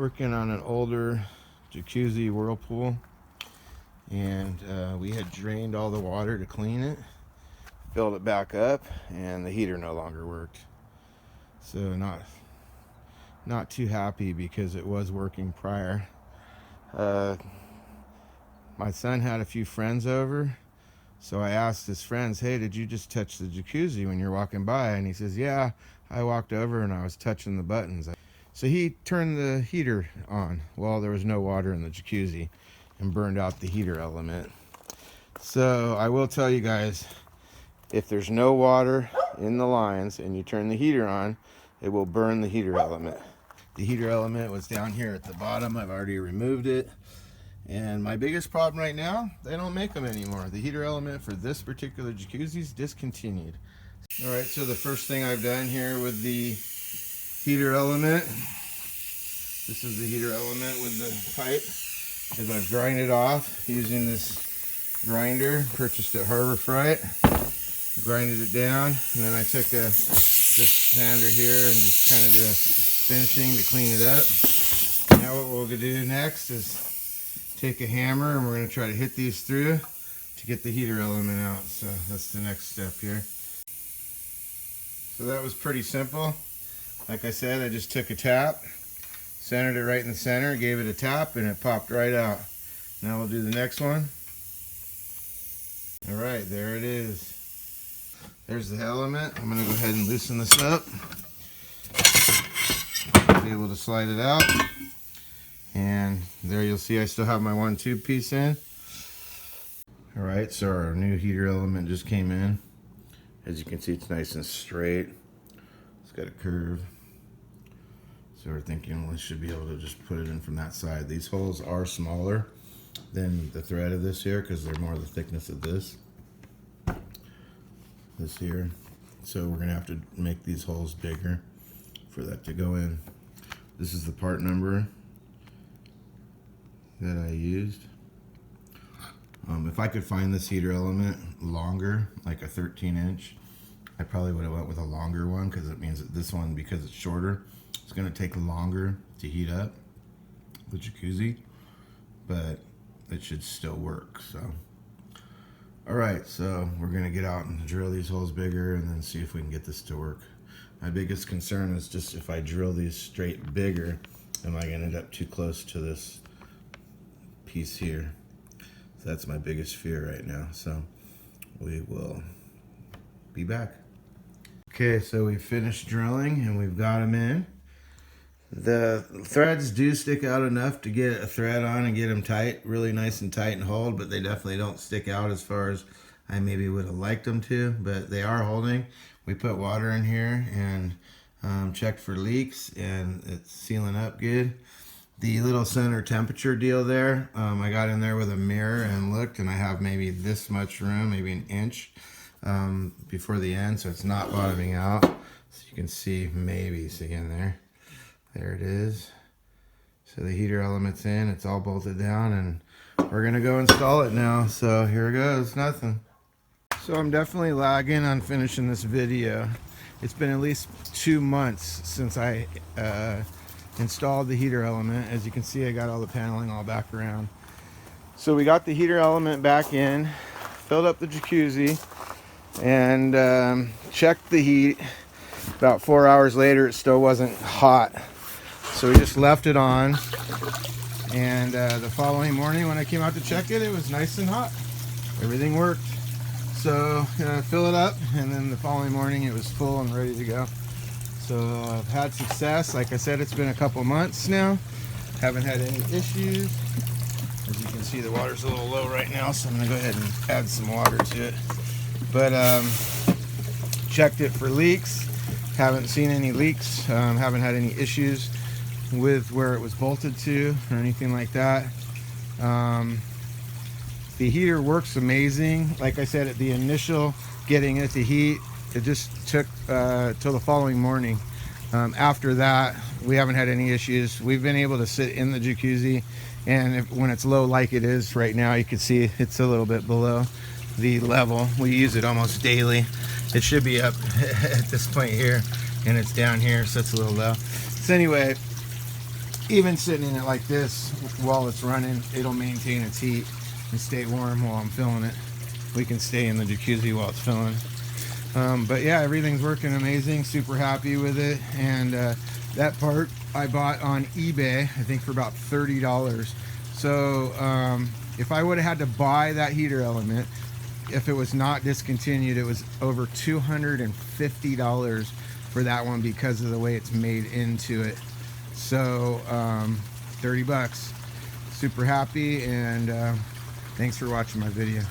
working on an older Jacuzzi whirlpool, and we had drained all the water to clean it, filled it back up, and the heater no longer worked. So not too happy because it was working prior. My son had a few friends over, so I asked his friends, hey, did you just touch the jacuzzi when you're walking by? And he says, yeah, I walked over and I was touching the buttons. So he turned the heater on while there was no water in the jacuzzi and burned out the heater element. So I will tell you guys, if there's no water in the lines and you turn the heater on, it will burn the heater element. The heater element was down here at the bottom. I've already removed it. And my biggest problem right now, they don't make them anymore. The heater element for this particular jacuzzi is discontinued. All right, so the first thing I've done here with the heater element, this is the heater element with the pipe, is I've grinded off using this grinder, purchased at Harbor Freight, grinded it down, and then I took this sander here and just kind of did a finishing to clean it up. Now what we'll do next is take a hammer and we're going to try to hit these through to get the heater element out. So that's the next step here. So that was pretty simple. Like I said, I just took a tap, centered it right in the center, gave it a tap, and it popped right out. Now we'll do the next one. All right, there it is. There's the element. I'm going to go ahead and loosen this up. Be able to slide it out. And there you'll see I still have my 1 tube piece in. All right, so our new heater element just came in. As you can see, it's nice and straight. It's got a curve. So we're thinking we should be able to just put it in from that side. These holes are smaller than the thread of this here because they're more the thickness of this here. So we're gonna have to make these holes bigger for that to go in. This is the part number that I used. If I could find this heater element longer, like a 13-inch, I probably would have went with a longer one, because it means that this one, because it's shorter, it's going to take longer to heat up the jacuzzi, but it should still work. So all right, so we're going to get out and drill these holes bigger and then see if we can get this to work. My biggest concern is just if I drill these straight bigger, am I going to end up too close to this piece here? So that's my biggest fear right now. So we will be back. Okay, so we finished drilling and we've got them in. The threads do stick out enough to get a thread on and get them tight, really nice and tight and hold, but they definitely don't stick out as far as I maybe would have liked them to, but they are holding. We put water in here and checked for leaks, and it's sealing up good. The little center temperature deal there, I got in there with a mirror and looked, and I have maybe this much room, maybe an inch before the end, so it's not bottoming out. So you can see, maybe see in there. There it is. So the heater element's in, it's all bolted down, and we're gonna go install it now. So here goes, nothing. So I'm definitely lagging on finishing this video. It's been at least 2 months since I installed the heater element. As you can see, I got all the paneling all back around. So we got the heater element back in, filled up the jacuzzi, and checked the heat. About 4 hours later, it still wasn't hot. So we just left it on, and the following morning when I came out to check it, it was nice and hot. Everything worked. So fill it up, and then the following morning it was full and ready to go. So I've had success. Like I said, it's been a couple months now. Haven't had any issues. As you can see, the water's a little low right now, so I'm gonna go ahead and add some water to it. But checked it for leaks. Haven't seen any leaks. Haven't had any issues with where it was bolted to or anything like that. The heater works amazing. Like I said, at the initial getting it to heat, it just took till the following morning. After that, we haven't had any issues. We've been able to sit in the jacuzzi, and when it's low like it is right now, you can see it's a little bit below the level. We use it almost daily. It should be up at this point here, and it's down here, so it's a little low. So anyway, even sitting in it like this while it's running, it'll maintain its heat and stay warm while I'm filling it. We can stay in the jacuzzi while it's filling. But yeah, everything's working amazing. Super happy with it. And that part I bought on eBay, I think for about $30. So if I would have had to buy that heater element, if it was not discontinued, it was over $250 for that one because of the way it's made into it. So 30 bucks. Super happy, and thanks for watching my video.